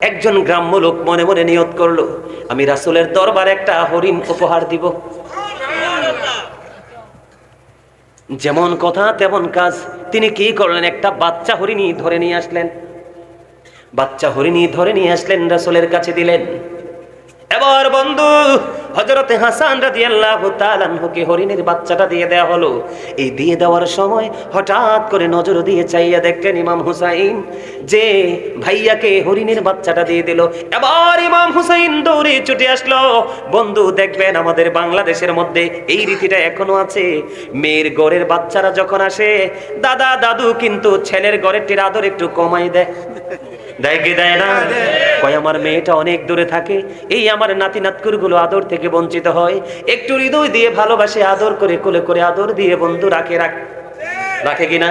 একজন গ্রাম্য লোক মনে মনে নিয়ত করলো, আমি রাসূলের দরবারে একটা হরিণ উপহার দিব। যেমন কথা তেমন কাজ। তিনি কি করলেন, একটা বাচ্চা হরিণী ধরে নিয়ে আসলেন। বাচ্চা হরিণী ধরে নিয়ে আসলেন, রাসূলের কাছে দিলেন। এবার বন্ধু হযরতে হাসান রাদিয়াল্লাহু তাআলা আনহুকে হরিণের বাচ্চাটা দিয়ে দেওয়া হলো। এই দিয়ে দেওয়ার সময় হঠাৎ করে নজর দিয়ে চাইয়া দেখলেন ইমাম হুসাইন যে ভাইয়াকে হরিণের বাচ্চাটা দিয়ে দিল। এবার ইমাম হুসাইন দৌড়ে ছুটে আসলো। বন্ধু দেখবেন আমাদের বাংলাদেশের মধ্যে এই রীতিটা এখনো আছে। মেয়ের ঘরের বাচ্চারা যখন আসে, দাদা দাদু কিন্তু ছেলের ঘরেরটির আদর একটু কমাই দেয়। দেয় কি দেয় না? কয় আমার মেয়েটা অনেক দূরে থাকে, এই আমার নাতি নাতকুরগুলো আদর থেকে বঞ্চিত হয়। একটু হৃদয় দিয়ে ভালোবাসে, আদর করে কোলে করে আদর দিয়ে বন্ধু রাখে কিনা?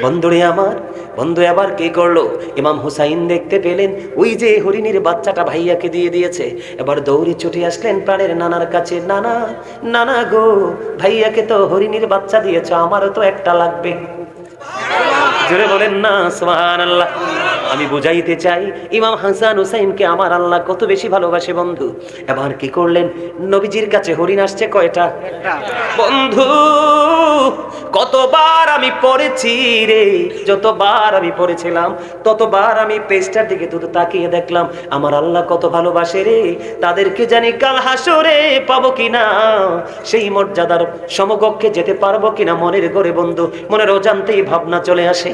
বন্ধুরে আমার, বন্ধু এবার কি করলো, ইমাম হুসাইন দেখতে পেলেন ওই যে হরিণীর বাচ্চাটা ভাইয়াকে দিয়ে দিয়েছে। এবার দৌড়ে ছুটে আসলেন প্রাণের নানার কাছে। নানা, নানা গো, ভাইয়াকে তো হরিণীর বাচ্চা দিয়েছ, আমারও তো একটা লাগবে। জোরে বলেন না সুবহানাল্লাহ। আমি বুঝাইতে চাই ইমাম হাসান হুসাইনকে আমার আল্লাহ কত বেশি ভালোবাসে বন্ধু। এবার কি করলেন, নবীজির কাছে হরিণ আসছে কয়টা? বন্ধু কতবার আমি পড়েছি রে, যতবার আমি পড়েছিলাম ততবার আমি পেজটার দিকে শুধু তাকিয়ে দেখলাম আমার আল্লাহ কত ভালোবাসে রে। তাদেরকে জানি কাল হাসরে পাবো কিনা, সেই মর্যাদার সমকক্ষে যেতে পারবো কিনা মনের ঘরে বন্ধু মনের অজান্তেই ভাবনা চলে আসে।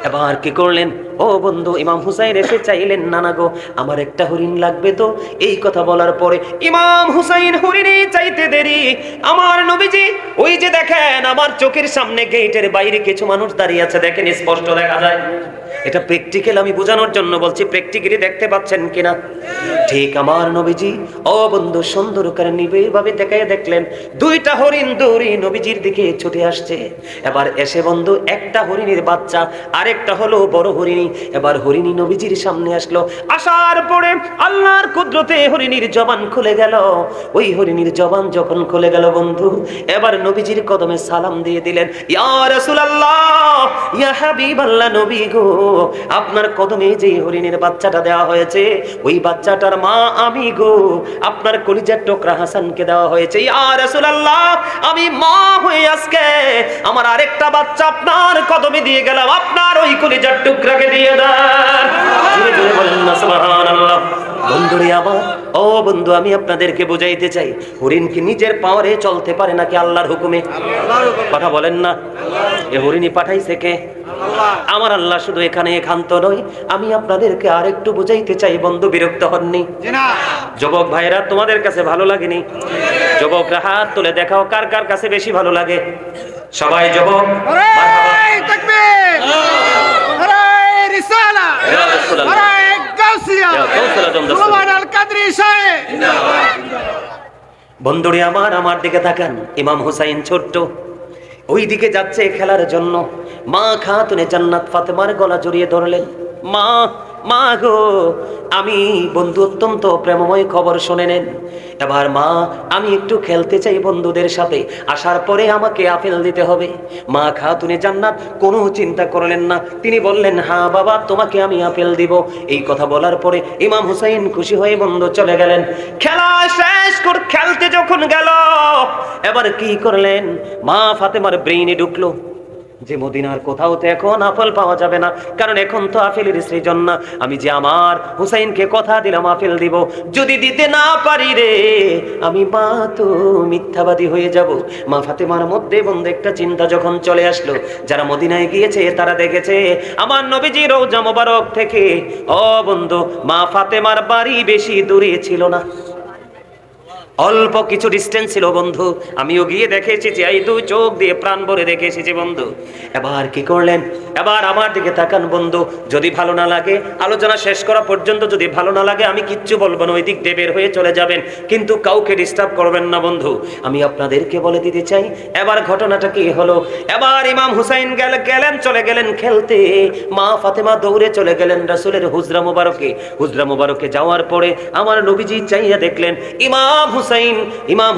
এবার কি করলেন, ও বন্ধু ইমাম হুসাইন এসে চাইলেন, নানা গো আমার একটা হরিণ লাগবে তো। এই কথা বলার পরে ইমাম হুসাইন হরিণে চাইতে দেরি, আমার নবীজি ওই যে দেখেন আমার চোখের সামনে গেটের বাইরে কিছু মানুষ দাঁড়িয়ে আছে, দেখেন স্পষ্ট দেখা যায়। এটা প্র্যাকটিক্যাল, আমি বোঝানোর জন্য বলছি, প্র্যাকটিক্যালি দেখতে পাচ্ছেন কিনা? ঠিক আমার নবীজি ও বন্ধু সুন্দর করে নিবিড়ভাবে দেখায় দেখলেন দুইটা হরিণ দৌড়ে নবীজির দিকে ছুটে আসছে। এবার এসে বন্ধু একটা হরিণীর বাচ্চা, আরেকটা হলো বড় হরিণী। এবার হরিণী নবীজির সামনে আসলো, আসার পরে আল্লাহর কুদরতে হরিণীর জবান খুলে গেল। ওই হরিণীর জবান যখন খুলে গেল বন্ধু, এবার নবীজির কদমে সালাম দিয়ে দিলেন, ইয়া রাসূলুল্লাহ, ইয়া হাবিবাল্লাহ, নবী গো আপনার কদমে যে হরিণের বাচ্চাটা দেওয়া হয়েছে ওই বাচ্চাটার মা আমি গো, আপনার কলিজার টুকরা হাসানকে দেওয়া হয়েছে। ইয়া রাসূলুল্লাহ, আমি মা হয়ে আজকে আমার আরেকটা বাচ্চা আপনার কদমে দিয়ে গেলাম, আপনার ওই কলিজার টুকরাকে দিয়ে দেন। জোরে জোরে বলেন না সুবহানাল্লাহ। বন্ধুরে আমার, ও বন্ধু আমি আপনাদেরকে বুঝাইতে চাই হরিণ কি নিজের পাওয়ারে চলতে পারে নাকি আল্লাহর হুকুমে? কথা বলেন না। এ হরিণী পাঠাইছে কে? আমার আল্লাহ। শুধু এখানে একান্ত নয়, আমি আপনাদেরকে আরেকটু বুঝাইতে চাই বন্ধু, বিরক্ত হননি? যুবক ভাইরা তোমাদের কাছে ভালো লাগেনি? যুবকরা হাত তুলে দেখাও কার কার কাছে বেশি ভালো লাগে। সবাই যুবক বন্ধুরে আমার, আমার দিকে তাকান। ইমাম হুসাইন ছোট্ট ওই দিকে যাচ্ছে খেলার জন্য। মা খাতুনে জান্নাত ফাতেমার গলা জড়িয়ে ধরলেন, মা, মা গো, আমি বন্ধু অত্যন্ত প্রেমময় খবর শুনে নেন। এবার মা আমি একটু খেলতে চাই বন্ধুদের সাথে, আসার পরে আমাকে আপেল দিতে হবে। মা খাতুনে জান্নাত কোনো চিন্তা করলেন না, তিনি বললেন হ্যাঁ বাবা তোমাকে আমি আপেল দিব। এই কথা বলার পরে ইমাম হুসাইন খুশি হয়ে বন্ধু চলে গেলেন। খেলা শেষ করে খেলতে যখন গেল, এবার কি করলেন, মা ফাতেমার ব্রেইনে ঢুকলো যে মদিনার কোথাও তো এখন আপেল পাওয়া যাবে না, কারণ এখন তো আপেলের সৃজন না। আমি যে আমার হুসাইনকে কথা দিলাম আপেল দিব, যদি দিতে না পারি রে আমি মা তো মিথ্যাবাদী হয়ে যাব। মা ফাতেমার মধ্যে বন্ধু একটা চিন্তা যখন চলে আসলো, যারা মদিনায় গিয়েছে তারা দেখেছে আমার নবীজি রওজা মোবারক থেকে ও বন্ধু মা ফাতেমার বাড়ি বেশি দূরে ছিল না, অল্প কিছু ডিস্টেন্স ছিল বন্ধু। আমিও গিয়ে দেখে এসেছি, এই দুই চোখ দিয়ে প্রাণ ভরে দেখে এসেছি বন্ধু। এবার কি করলেন, এবার আমার দিকে তাকান বন্ধু, যদি ভালো না লাগে আলোচনা শেষ করা পর্যন্ত যদি ভালো না লাগে আমি কিচ্ছু বলবো না, ওই দিক দিয়ে বের হয়ে চলে যাবেন, কিন্তু কাউকে ডিস্টার্ব করবেন না বন্ধু। আমি আপনাদেরকে বলে দিতে চাই এবার ঘটনাটা কি হলো। এবার ইমাম হুসাইন চলে গেলেন খেলতে, মা ফাতেমা দৌড়ে চলে গেলেন রাসূলের হুজরা মুবারকে। হুজরা মুবারকে যাওয়ার পরে আমার নবীজি চাইয়া দেখলেন ইমাম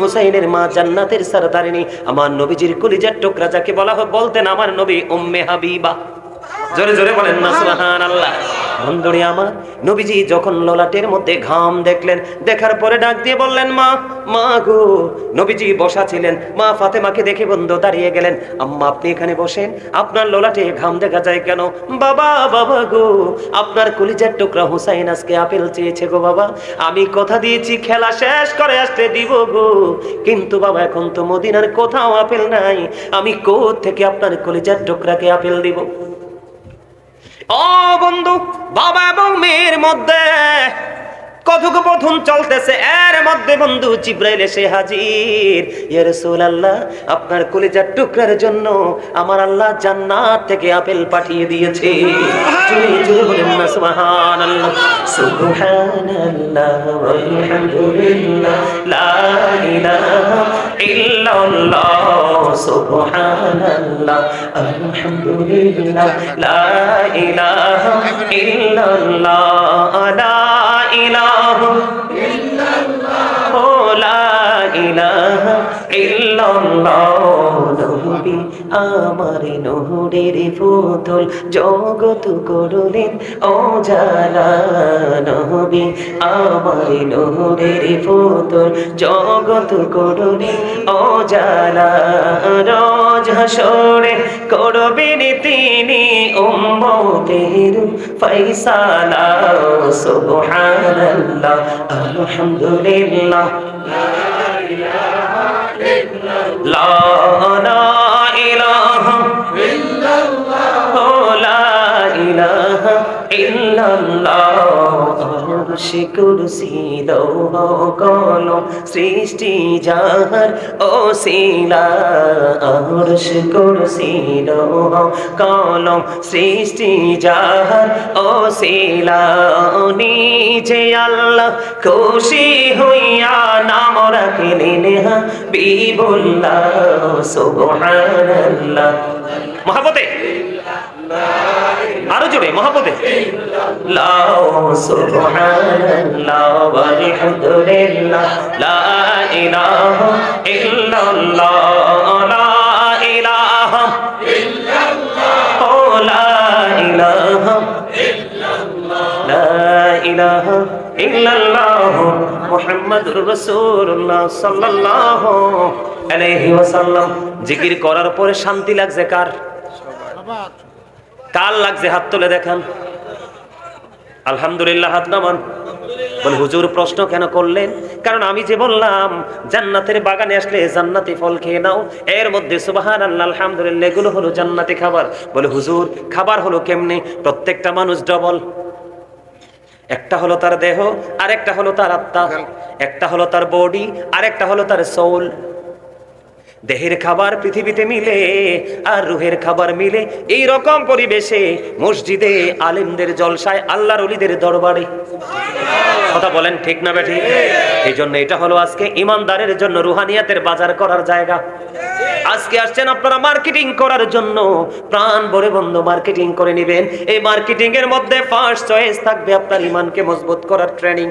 হুসাইনের মা জান্নাতের সরদারিনী, আমার নবীজির কলিজার টুকরা যাকে বলতেন আমার নবী উম্মে হাবিবা। জোরে জোরে বলেন না সুবহানাল্লাহ। বন্ধুরে আমার, নবীজি যখন ললাটের মধ্যে ঘাম দেখলেন, দেখার পরে ডাক দিয়ে বললেন, মা, মা গো। নবীজি বসা ছিলেন, মা ফাতেমাকে দেখে বন্ধু দাঁড়িয়ে গেলেন, আম্মা আপনি এখানে বসেন, আপনার ললাটে ঘাম দেখা যায় কেন? বাবা, বাবা গো, আপনার কলিজার টুকরা হুসাইন আজকে আপেল চেয়েছে গো বাবা, আমি কথা দিয়েছি খেলা শেষ করে আসতে দিব গো, কিন্তু বাবা এখন তো মদিনার কোথাও আপেল নাই, আমি কোথা থেকে আপনার কলিজার টুকরাকে আপেল দিব? ও বন্ধু, বাবা এবং মেয়ের মধ্যে কথোপকথন চলতেছে, এর মধ্যে বন্ধু জিব্রাইল এসে হাজির। ইয়া রাসূলুল্লাহ, আপনার কলিজার টুকরার জন্য আমার আল্লাহ জান্নাত থেকে আপেল পাঠিয়ে দিয়েছে। জোরে জোরে বলেন না সুবহানাল্লাহ। সুবহানাল্লাহ ওয়ালহামদুলিল্লাহ লা ইলাহা ইল্লাল্লাহ, সুবহানাল্লাহ আলহামদুলিল্লাহ লা ইলাহা ইল্লাল্লাহ, লা ইলাহা ইল্লাল্লাহ, ও লা ইলাহা ইল্লাল্লাহ। নবী আমার নূরের পুতুল, জগৎ করলেন ও জালা, নবী আমার নূরের পুতুল, জগৎ করলেন ও জালা, রোজ হাসরে করবেন তিনি উম্মতের ফয়সালা। সুবহানাল্লাহ আলহামদুলিল্লাহ লা ইলাহা ইল্লাল্লাহ, লা ইলাহা ইল্লাল্লাহ, লা ইলাহা ইল্লাল্লাহ। আরশে কুরসি লৌহ কলম সৃষ্টি যাহার ওসিলা, আরশে কুরসি লৌহ কলম সৃষ্টি যাহার ওসিলা, নিজে আল্লাহ খুশি হইয়া নাম রাখলেন হাবিবুল্লাহ। সুবহানাল্লাহ, মহব্বতে আরো জোরে, মহব্বতে লা, সুবহানাল্লাহ ওয়ালহামদুলিল্লাহ লা ইলাহা ইল্লাল্লাহ, লা ইলাহা ইল্লাল্লাহ, ও লা ইলাহা ইল্লাল্লাহ, লা ইলাহা ইল্লাল্লাহ মুহাম্মাদুর রাসূলুল্লাহ সাল্লাল্লাহু আলাইহি ওয়াসাল্লাম। জিকির করার পরে শান্তি লাগছে কার? কার লাগছে? হাত তুলে দেখান। আলহামদুলিল্লাহ, হাত নামান। বলে হুজুর প্রশ্ন কেন করলেন? কারণ আমি যে বললাম জান্নাতের বাগানে আসলে জান্নাতি ফল খেয়ে নাও, এর মধ্যে সুবহানাল্লাহ আলহামদুলিল্লাহ এগুলো হলো জান্নাতি খাবার। বলে হুজুর খাবার হলো কেমনে? প্রত্যেকটা মানুষ ডবল, একটা হলো তার দেহ, আর একটা হলো তার আত্মা, একটা হলো তার বডি, আর একটা হলো তার সোল। দেহের খাবার পৃথিবীতে মিলে আর রুহের খাবার মিলে এই রকম পরিবেশে মসজিদে, আলেমদের জলসায়, আল্লাহর ওলিদের দরবারে। কথা বলেন ঠিক না বেঠি? এই জন্য এটা হলো আজকে ইমানদারের জন্য রুহানিয়াতের বাজার করার জায়গা। আজকে আসছেন আপনারা মার্কেটিং করার জন্য, প্রাণ ভরে বন্ধ মার্কেটিং করে নেবেন। এই মার্কেটিং এর মধ্যে ফার্স্ট চয়েস থাকবে আপনার ইমানকে মজবুত করার ট্রেনিং।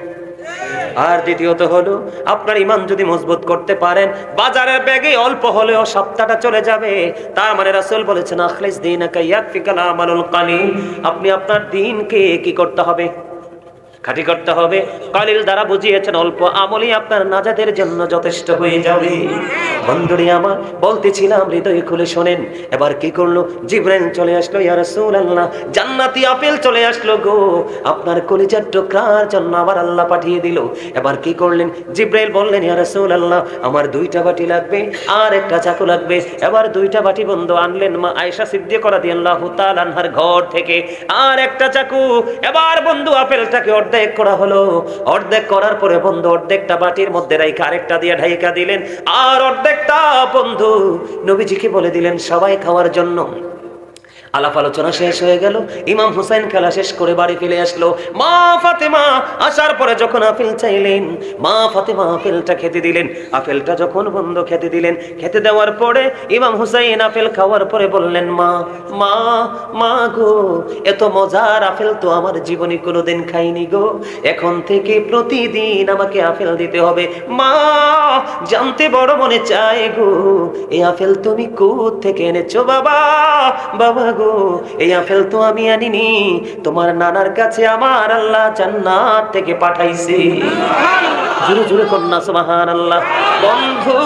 আর দ্বিতীয়ত হলো আপনার ইমান যদি মজবুত করতে পারেন, বাজারের ব্যাগে অল্প হলেও সপ্তাহটা চলে যাবে। তার মানে রাসূল বলেছেন আখলিস দীনাকা ইয়াকফিকাল আমালুল কালিল। আপনি আপনার দ্বীনকে কি করতে হবে? খাঁটি করতে হবে। কালিল দ্বারা বুঝিয়েছেন অল্প আমলই আপনার নাজাতের জন্য যথেষ্ট হয়ে যাবে। বন্ধুরে আমার, বলতেছিলাম হৃদয় খুলে শোনেন। এবার কি করলো? জিবরাইল চলে আসলো, ইয়া রাসূলুল্লাহ জান্নাতি আপেল চলে আসলো গো, আপনার কলিজার টুকরার জন্য আবার আল্লাহ পাঠিয়ে দিল। এবার কি করলেন? জিবরাইল বললেন, ইয়া রাসূলুল্লাহ আমার 2টা বাটি লাগবে আর একটা চাকু লাগবে। এবার 2টা বাটি বন্ধু আনলেন মা আয়েশা সিদ্দিকা রাদিয়াল্লাহু তাআলা আনহার ঘর থেকে, আর একটা চাকু। এবার বন্ধু আপেলটাকে অর্ধেক করা হলো। অর্ধেক করার পরে বন্ধু অর্ধেকটা বাটির মধ্যে রাইখা আরেকটা দিয়ে ঢাইকা দিলেন, আর অর্ধেকটা বন্ধু নবীজিকে বলে দিলেন সবাই খাওয়ার জন্য। আলাপ আলোচনা শেষ হয়ে গেল। ইমাম হুসাইন খেলা শেষ করে বাড়ি ফিরে আসলো। মা ফাতেমা আসার পরে যখন আপেল চাইলেন, মা ফাতেমা আপেলটা খেতে দিলেন। আপেলটা যখন বন্ধ খেতে দিলেন, খেতে দেওয়ার পরে ইমাম হুসাইন আপেল খাওয়ার পরে বললেন, মা মা মা গো, এত মজার আপেল তো আমার জীবনে কোনোদিন খাইনি গো, এখন থেকে প্রতিদিন আমাকে আপেল দিতে হবে। মা জানতে বড় মনে চায় গো, এই আপেল তুমি কোথা থেকে এনেছো বাবা? বাবা গো, এই আপেল তো আমি আনিনি, তোমার নানার কাছে আমার আল্লাহ জান্নাত থেকে পাঠাইছে। জোরে জোরে কন্যা সুবহানাল্লাহ। বন্ধু,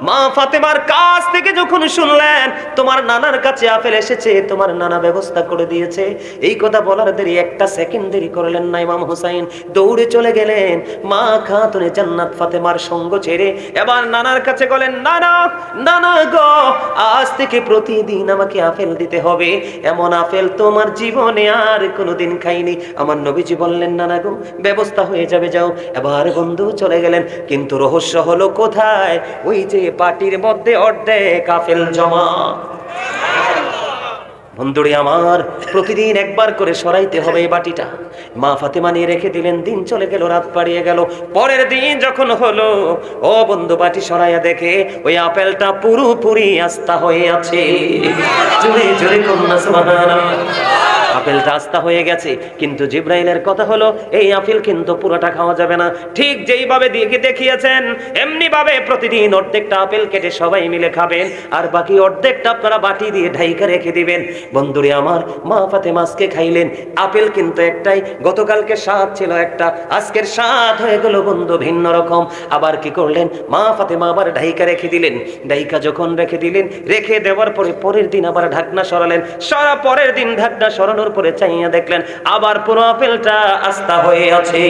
মা ফাতেমার কাছ থেকে যখন শুনলেন তোমার নানার কাছে আপেল এসেছে, তোমার নানা ব্যবস্থা করে দিয়েছে, এই কথা বলার দেরি একটা সেকেন্ড দেরি করলেন না। ইমাম হুসাইন দৌড়ে চলে গেলেন মা খাতুনে জান্নাত ফাতেমার সঙ্গ ছেড়ে। এবার নানার কাছে গেলেন, নানা নানা গো, আজ থেকে প্রতিদিন আমাকে আপেল দিতে হবে, এমন আপেল তোমার জীবনে আর কোনোদিন খাইনি। আমার নবীজি বললেন, নানা গো, ব্যবস্থা হয়ে যাবে, যাও। এবার বন্ধু চলে গেলেন, কিন্তু রহস্য হলো কোথায়? ওই যে বাটির মধ্যে অর্ধেক আপেল জমা। বন্ধুরে আমার, প্রতিদিন একবার করে সরাইতে হবে এই বাটিটা। মা ফাতেমা নিয়ে রেখে দিলেন। দিন চলে গেল, রাত পাড়িয়ে গেল। পরের দিন যখন হলো, ও বন্ধু বাটি সরাইয়া দেখে ওই আপেলটা পুরোপুরি আস্তা হয়ে আছে। জোরে জোরে কন্যা সুবহানাল্লাহ। আপেলটা আস্তা হয়ে গেছে, কিন্তু জিব্রাইলের কথা হলো এই আপেল কিন্তু পুরোটা খাওয়া যাবে না। ঠিক যেইভাবে দেখিয়েছেন এমনি ভাবে প্রতিদিন অর্ধেকটা আপেল কেটে সবাই মিলে খাবেন, আর বাকি অর্ধেকটা আপনারা বাটি দিয়ে ঢাইকা রেখে দিবেন। বন্ধুরে আমার, মা ফাতেমা আজকে খাইলেন আপেল কিন্তু একটাই, গতকালকে স্বাদ ছিল একটা, আজকের স্বাদ হয়ে গেল বন্ধু ভিন্ন রকম। আবার কি করলেন? মা ফাতেমা আবার ঢাইকা রেখে দিলেন। ঢাইকা যখন রেখে দিলেন, রেখে দেওয়ার পরে পরের দিন আবার ঢাকনা সরালেন। পরের দিন ঢাকনা সরানোর পরে চাইয়া দেখলেন আবার পুরো আপেলটা আস্তা হয়ে আছে।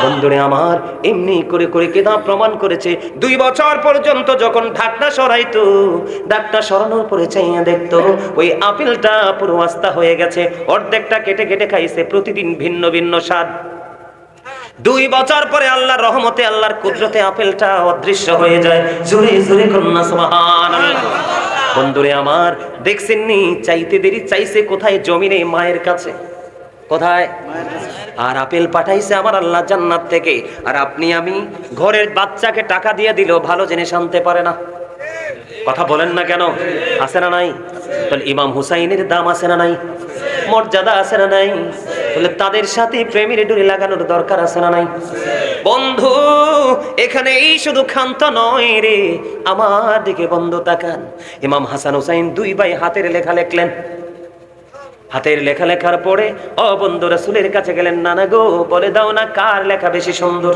বন্ধুরে আমার, এমনি করে করে কেদা প্রমাণ করেছে 2 বছর পর্যন্ত যখন ঢাকনা সরাইতো, ঢাকনা সরানোর পরে চাইয়া দেখতো ওই আপেলটা পুরো আস্তা হয়ে গেছে। অর্ধেকটা কেটে কেটে খাইছে, প্রতিদিন ভিন্ন ভিন্ন স্বাদ। 2 বছর পরে আল্লাহর রহমতে, আল্লাহর কুদরতে আপেলটা অদৃশ্য হয়ে যায়। জোরে জোরে কন্যা সুবহানাল্লাহ। বন্ধুরে আমার, দেখছেন নি, চাইতে দেরি চাইছে কোথায়? জমিনে, মায়ের কাছে। কোথায়? আর আপেল পাঠাইছে আমার আল্লাহ জান্নাত থেকে। আর আপনি আমি ঘরের বাচ্চাকে টাকা দিয়ে দিলেও ভালো জিনিস আনতে পারে না। কথা বলেন না কেন? আছে না নাই? তাহলে ইমাম হুসাইনের দাম আছে না নাই? মর্যাদা আছে না নাই? তাহলে তাদের সাথে প্রেমের ডুরি লাগানোর দরকার আছে না নাই? বন্ধু, এখানে এই শুধু ক্ষান্ত নয় রে, আমার দিকে বন্ধু তাকান। ইমাম হাসান হুসাইন 2 ভাই হাতের লেখা লেখলেন। হাতের লেখা লেখার পরে ও বন্ধু রাসূলের কাছে গেলেন, নানা গো, বলে দাও না কার লেখা বেশি সুন্দর।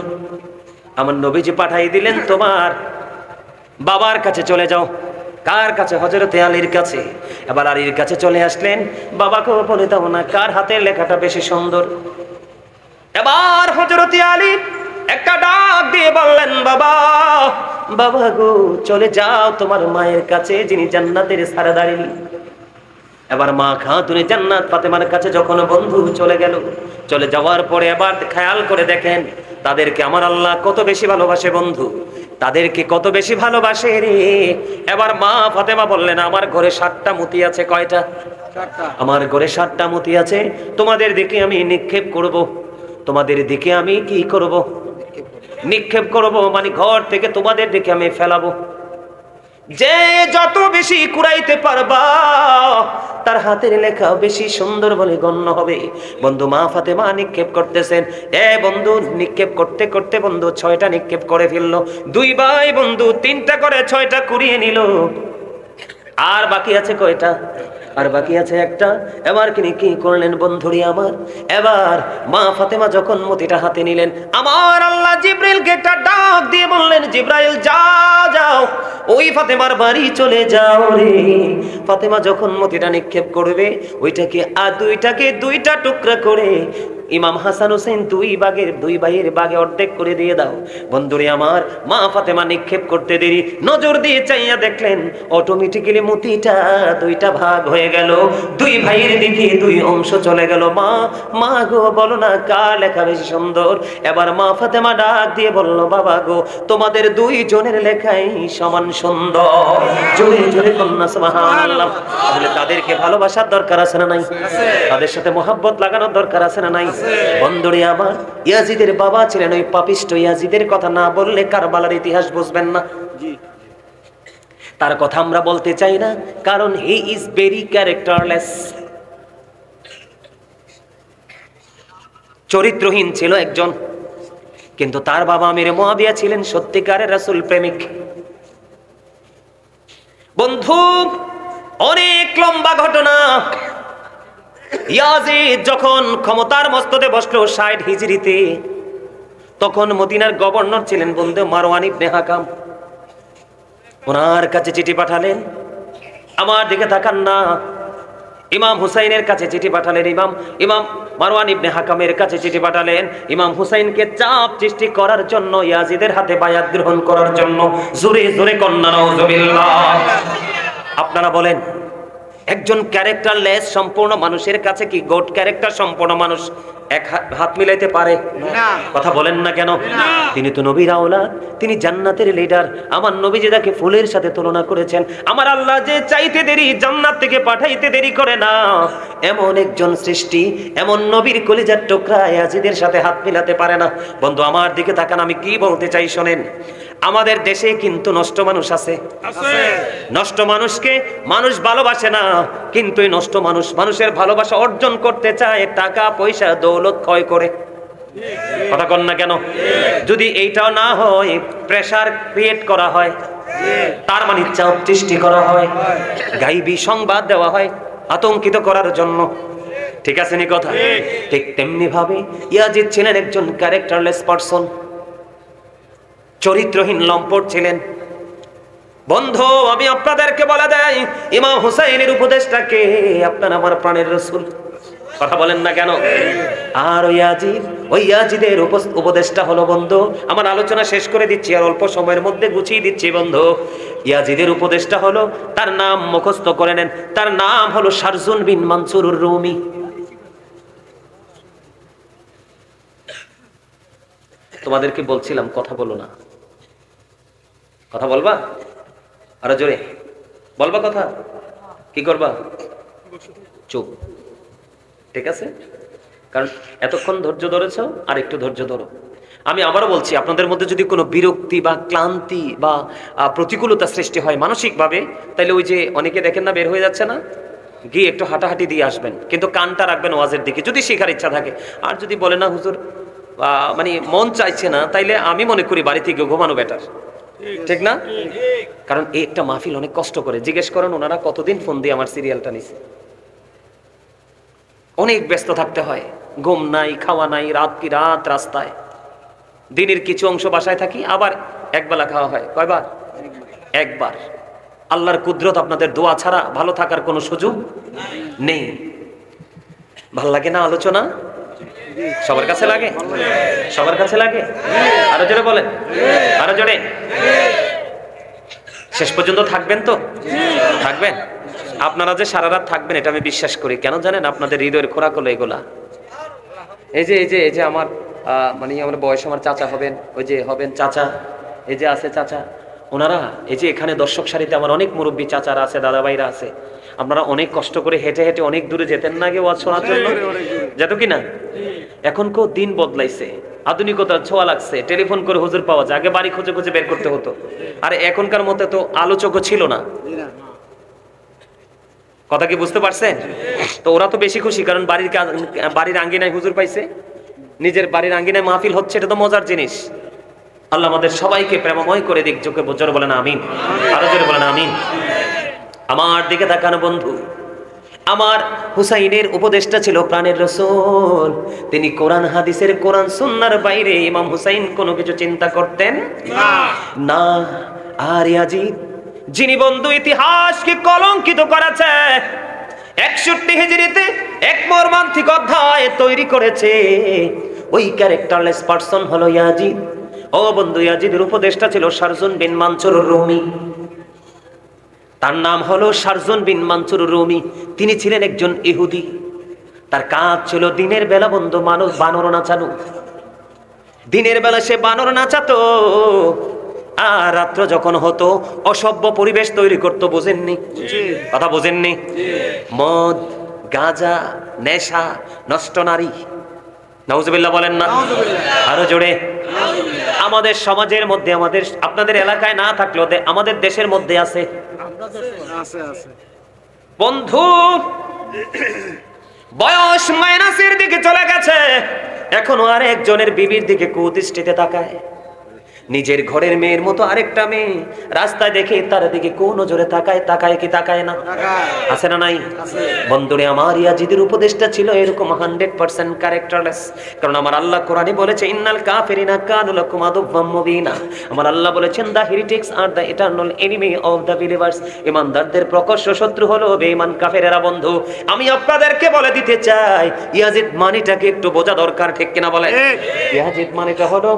আমার নবীজি পাঠাই দিলেন, তোমার বাবার কাছে চলে যাও। কার কাছে? হযরতে আলীর কাছে। এবার আলীর কাছে চলে আসলেন, বাবাকে বলে দাও না কার হাতের লেখাটা বেশি সুন্দর। এবার হযরতে আলী একটা ডাক দিয়ে বললেন, বাবা, বাবা গো, চলে যাও তোমার মায়ের কাছে, যিনি জান্নাতের সারদারি। এবার মা খাতুনে জান্নাত ফাতেমার কাছে যখন বন্ধু চলে গেল, চলে যাওয়ার পরে এবার খেয়াল করে দেখেন তাদেরকে আমার আল্লাহ কত বেশি ভালোবাসে। বন্ধু, তাদেরকে কত বেশি ভালোবাসে রে। এবার মা ফাতেমা বললেন, আমার ঘরে 7টা মতি আছে। কয়টা? 7টা। আমার ঘরে 7টা মতি আছে, তোমাদের দিকে আমি নিক্ষেপ করব। তোমাদের দিকে আমি কি করব? নিক্ষেপ করব, মানে ঘর থেকে তোমাদের দিকে আমি ফেলাবো। যে যত বেশি কুড়াইতে পারবা তার হাতের লেখা বেশি সুন্দর বলে গণ্য হবে। বন্ধু, মা ফাতেমা নিক্ষেপ করতেছেন। বন্ধু, নিক্ষেপ করতে করতে বন্ধু 6টা নিক্ষেপ করে ফেললো। 2 ভাই বন্ধু 3টা করে 6টা কুড়িয়ে নিল। আর বাকি আছে কয়টা? আর বাকি আছে একটা। এবার কি করলেন বন্ধুরি আমার? এবার মা ফাতেমা যখন মতিটা হাতে নিলেন, আমার আল্লাহ জিব্রাইলকে একটা ডাক দিয়ে বললেন, জিব্রাইল যাও ওই ফাতেমার বাড়ি চলে যাও রে। ফাতেমা যখন মতিটা নিক্ষেপ করবে, ওইটাকে দুইটাকে 2টা টুকরা করে ইমাম হাসান হোসেন 2 ভাইয়ের বাগে অর্ধেক করে দিয়ে দাও। বন্ধুরে আমার, মা ফাতেমা নিক্ষেপ করতে দেরি, নজর দিয়ে চাইয়া দেখলেন অটোমেটিক্যালি মতিটা 2টা ভাগ হয়ে গেল। 2 ভাইয়ের দিকে 2 অংশ চলে গেল। মা গো, বলো না কার লেখা বেশি সুন্দর? এবার মা ফাতেমা ডাক দিয়ে বলল, বাবা গো, তোমাদের 2 জনের লেখাই সমান সুন্দর। জোরে জোরে কন্যা সুবহানাল্লাহ। তাহলে তাদেরকে ভালোবাসার দরকার আছে না নাই? তাদের সাথে মহব্বত লাগানোর দরকার আছে না নাই? বন্ধুরে আমার, ইয়াজিদের বাবা ছিলেন ওই পাপিষ্ট ইয়াজিদের কথা না বললে কারবালার ইতিহাস বুঝবেন না। তার কথা আমরা বলতে চাই না, কারণ হি ইজ ভেরি ক্যারেক্টারলেস। চরিত্রহীন ছিল একজন, কিন্তু তার বাবা আমির মুয়াবিয়া ছিলেন সত্যিকারের রাসূল প্রেমিক। বন্ধু, অনেক লম্বা ঘটনা। ইয়াজিদ যখন ক্ষমতার মস্তদে বসলো ৬০ হিজরিতে, তখন মদিনার গভর্নর ছিলেন বন্ধু মারওয়ান ইবনে হাকাম। ওনার কাছে চিঠি পাঠালেন, আমার দিকে তাকান না, ইমাম হুসাইনের কাছে চিঠি পাঠালেন, ইমাম মারওয়ান ইবনে হাকামের কাছে চিঠি পাঠালেন ইমাম হুসাইনকে চাপ সৃষ্টি করার জন্য, ইয়াজিদের হাতে বায়াত গ্রহণ করার জন্য। জোরে জোরে কন্যা নাউজুবিল্লাহ। আপনারা বলেন, একজন ক্যারেক্টারলেস সম্পূর্ণ মানুষের কাছে কি গোট ক্যারেক্টার সম্পূর্ণ মানুষ এক হাত মিলাইতে পারে? কথা বলেন না কেন? তিনি তো নবীর আওলাদ, তিনি জান্নাতের লিডার। আমার নবীজি তাকে ফুলের সাথে তুলনা করেছেন। আমার আল্লাহ যে চাইতে দেরি জান্নাত থেকে পাঠাইতে দেরি করে না, এমন একজন সৃষ্টি, এমন নবীর কলিজার টুকরা ইয়াজিদের সাথে হাত মিলাতে পারে না। বন্ধু আমার দিকে তাকান, আমি কি বলতে চাই শোনেন। আমাদের দেশে কিন্তু নষ্ট মানুষ আছে। নষ্ট মানুষকে মানুষ ভালোবাসে না, কিন্তু এই নষ্ট মানুষ মানুষের ভালোবাসা অর্জন করতে চায়, টাকা পয়সা দৌলত ক্ষয় করে। কথা কন না কেন? যদি এইটাও না হয়, প্রেসার ক্রিয়েট করা হয়, তার মানে চাপ সৃষ্টি করা হয়, গাইবী সংবাদ দেওয়া হয় আতঙ্কিত করার জন্য। ঠিক আছে নি কথা? ঠিক তেমনি ভাবে ইয়াজিদ ছিলেন একজন ক্যারেক্টারলেস পারসন, চরিত্রহীন লম্পট ছিলেন। বন্ধু আমি আপনাদেরকে বলে দেই, ইমাম হুসাইনের উপদেশটাকে আপনার আমার প্রাণের রাসূল। কথা বলেন না কেন? আর ওই ইয়াজিদের উপদেশটা হলো বন্ধু, আমার আলোচনা শেষ করে দিচ্ছি আর অল্প সময়ের মধ্যে গুছিয়ে দিচ্ছি বন্ধু। ইয়াজিদের উপদেশটা হলো, তার নাম মুখস্থ করে নেন, তার নাম হলো শারজুন বিন মানসুরুর রুমি। তোমাদেরকে বলছিলাম কথা বলো না, কথা বলবা, আরো জোরে বলবা, কথা কি করবা? চুপ, ঠিক আছে? কারণ এতক্ষণ ধৈর্য ধরেছ, আর একটু ধৈর্য ধরো। আমি আবারও বলছি, আপনাদের মধ্যে যদি কোনো বিরক্তি বা ক্লান্তি বা প্রতিকূলতা সৃষ্টি হয় মানসিকভাবে, তাহলে ওই যে অনেকে দেখেন না বের হয়ে যাচ্ছে না, গিয়ে একটু হাঁটাহাঁটি দিয়ে আসবেন, কিন্তু কানটা রাখবেন ওয়াজের দিকে যদি শেখার ইচ্ছা থাকে। আর যদি বলে না হুজুর মানে মন চাইছে না, তাইলে আমি মনে করি বাড়ি থেকে ঘুমানো বেটার। ঠিক না? কারণ এই একটা মাহফিল অনেক কষ্ট করে। জিজ্ঞেস করেন ওনারা কতদিন ফোন দিয়ে আমার সিরিয়ালটা নিছে। অনেক ব্যস্ত থাকতে হয়, ঘুম নাই, খাওয়া নাই, রাত কি রাত রাস্তায়। দিনের কিছু অংশ বাসায় থাকি, আবার একবেলা খাওয়া হয়। কয়বার? একবার। আল্লাহর কুদরত, আপনাদের দোয়া ছাড়া ভালো থাকার কোনো সুযোগ নেই। ভাল লাগে না আলোচনা? সবার কাছে লাগে? সবার কাছে লাগে? আরো জোরে বলেন, আরো জোরে। শেষ পর্যন্ত থাকবেন তো? থাকবেন? আপনারা যে সারা রাত থাকবেন এটা আমি বিশ্বাস করি। কেন জানেন? আপনাদের হৃদয়ের খোরাক হলো এগুলা। এই যে আমার মানে আমার বয়স, আমার চাচা হবেন, ওই যে হবেন চাচা, এই যে আছে চাচা, ওনারা এই যে এখানে দর্শক সারিতে আমার অনেক মুরব্বী চাচারা আছে, দাদা ভাইরা আছে। আপনারা অনেক কষ্ট করে হেঁটে হেঁটে অনেক দূরে যেতেন না আগে ওয়াজ শোনার জন্য, যেত কি না? এখন কেউ দিন বদলাইছে, আধুনিকতার ছোঁয়া লাগছে, টেলিফোন করে হুজুর পাওয়া যায়। আগে বাড়ি খুঁজে খুঁজে বের করতে হতো। আর এখনকার মতো তো আলোচকও ছিল না। কথা কি বুঝতে পারছেন? তো ওরা তো বেশি খুশি, কারণ বাড়ির আঙ্গিনায় হুজুর পাইছে, নিজের বাড়ির আঙ্গিনায় মাহফিল হচ্ছে, এটা তো মজার জিনিস। আল্লাহ আমাদের সবাইকে প্রেমময় করে দিক। চোখে জোরে বলেন আমিন, আরো জোরে বলেন আমিন। আমার দিকে তাকানো বন্ধু, আমার হুসাইনের উপদেশটা ছিল প্রাণের রাসূল। তিনি কোরআন হাদিসের, কোরআন সুন্নাহর বাইরে ইমাম হুসাইন কোনো কিছু চিন্তা করতেন না। আর ইয়াজিদ, যিনি বন্ধু ইতিহাসকে কলঙ্কিত করেছে, 61 হিজরিতে এক মর্মান্তিক অধ্যায় তৈরি করেছে, ওই ক্যারেক্টারলেস পারসন হলো ইয়াজিদ। ও বন্ধু, ইয়াজিদের উপদেশটা ছিল শারজুন বিন মানসুর রুমি। তার নাম হলো শারজুন বিন মানসুর রুমি। তিনি ছিলেন একজন ইহুদি। তার কাজ ছিল দিনের বেলা বন্ধু মানুষ বানর নাচানো। দিনের বেলা সে বানর নাচাতো, আর রাত্র যখন হতো অসভ্য পরিবেশ তৈরি করতো। বোঝেননি কথা? বোঝেননি? মদ, গাঁজা, নেশা, নষ্ট নারী। নাউজুবিল্লাহ বলেন না? আরো জোরে। আমাদের সমাজের মধ্যে, আপনাদের এলাকায় না থাকলেও আমাদের দেশের মধ্যে আছে বন্ধু। বয়স মাইনাসের দিকে চলে গেছে, এখনো আর একজনের বিবির দিকে কুদৃষ্টিতে তাকায়। নিজের ঘরের মেয়ের মতো আরেকটা মেয়ে রাস্তায় দেখে তার দিকে কোন নজরে তাকায়, তাকায় কি তাকায় না? আছে না নাই? বন্ধুরে আমার, ইয়াজিদের উপদেশটা ছিল এরকম 100% ক্যারেক্টারলেস। কারণ আমার আল্লাহ কোরআনে বলেছে ইন্নাল কাফিরিনা কানু লাকুম আদুওয়াম মুবিনা। আমার আল্লাহ বলেছেন the heretics are the eternal enemy of the believers. ঈমানদারদের প্রকাশ্য শত্রু হলো বেঈমান কাফেরেরা। বন্ধু, আমি আপনাদেরকে বলে দিতে চাই, ইয়াজিদ মানেটাকে একটু বোঝা দরকার, ঠিক কিনা বলেন? ইয়াজিদ মানেটা হলো,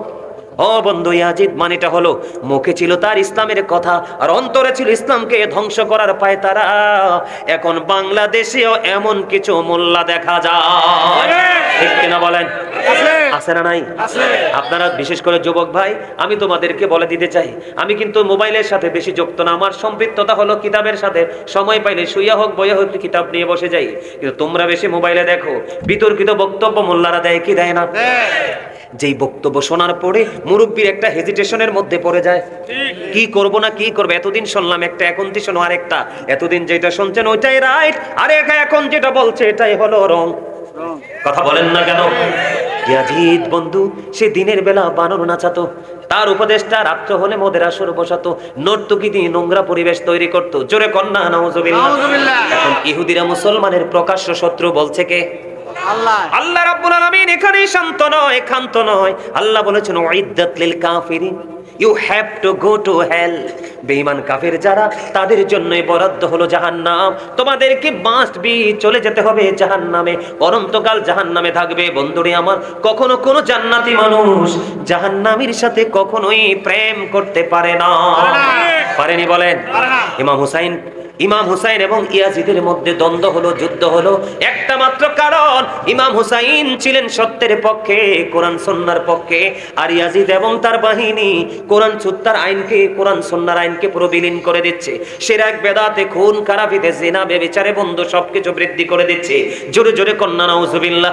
ও বন্ধু, ইয়াজিদ মানেটা হলো মুখে ছিল তার ইসলামের কথা আর অন্তরে ছিল ইসলামকে ধ্বংস করার পায়তারা। এখন বাংলাদেশেও এমন কিছু মোল্লা দেখা যায়, ঠিক কিনা বলেন? আছে না নাই? আপনারা বিশেষ করে যুবক ভাই, আমি তোমাদেরকে বলে দিতে চাই, আমি কিন্তু মোবাইলের সাথে বেশি যুক্ত না। আমার সম্পৃক্ততা হলো কিতাবের সাথে। সময় পাইলে শুইয়া হোক বইয়া হোক কিতাব নিয়ে বসে যাই। কিন্তু তোমরা বেশি মোবাইলে দেখো বিতর্কিত বক্তব্য মোল্লারা দেয় কি দেয় না? যেই বক্তব্য শোনার পরে মুরব্বীর একটা হেজিটেশনের মধ্যে পড়ে যায়, কি করব না কি করব। এতদিন শুনলাম একটা, এখন শোনো আরেকটা। এতদিন যেটা শুনছেন ওইটাই রাইট, আর এখন যেটা বলছে এটাই হলো রং। কথা বলেন না কেন? ইয়াজিদ বন্ধু সে দিনের বেলা বানর নাচাতো, তার উপদেশটা রাত্র হলে মদের আসর বসাতো, নর্তকী দিয়ে নোংরা পরিবেশ তৈরি করতো। জোরে কন্যা নাউজুবিল্লাহ। এখন ইহুদিরা মুসলমানের প্রকাশ্য শত্রু বলছে কে? আল্লাহ। আল্লাহ রাব্বুল আলামিন এখানে শান্ত নয়, ক্ষান্ত নয়। আল্লাহ বলেছেন উইদ্দাত লিল কাফিরিন, you have to go to hell. বেঈমান কাফের যারা, তাদের জন্যই বরাদ্দ হলো জাহান্নাম। তোমাদেরকে মাস্ট বি চলে যেতে হবে জাহান্নামে, অনন্তকাল জাহান্নামে থাকবে। বন্ধুরে আমার, কখনো কোনো জান্নাতি মানুষ জাহান্নামীর সাথে কখনোই প্রেম করতে পারে না। পারেনি বলেন? ইমাম হুসাইন এবং ইয়াজিদের মধ্যে দ্বন্দ্ব হলো, যুদ্ধ হলো একটা মাত্র কারণ, ইমাম হুসাইন ছিলেন সত্যের পক্ষে, কোরআন সুন্নাহর পক্ষে, আর ইয়াজিদ এবং তার বাহিনী কোরআন সুন্নাহর আইনকে, কোরআন সুন্নাহর আইনকে পুরো বিলীন করে দিচ্ছে। শিরক বেদাতে, খুন খারাপিতে, জিনা, ব্যভিচারে বন্ধু সবকিছু বৃদ্ধি করে দিচ্ছে। জোরে জোরে কন্যা নাউজুবিল্লাহ।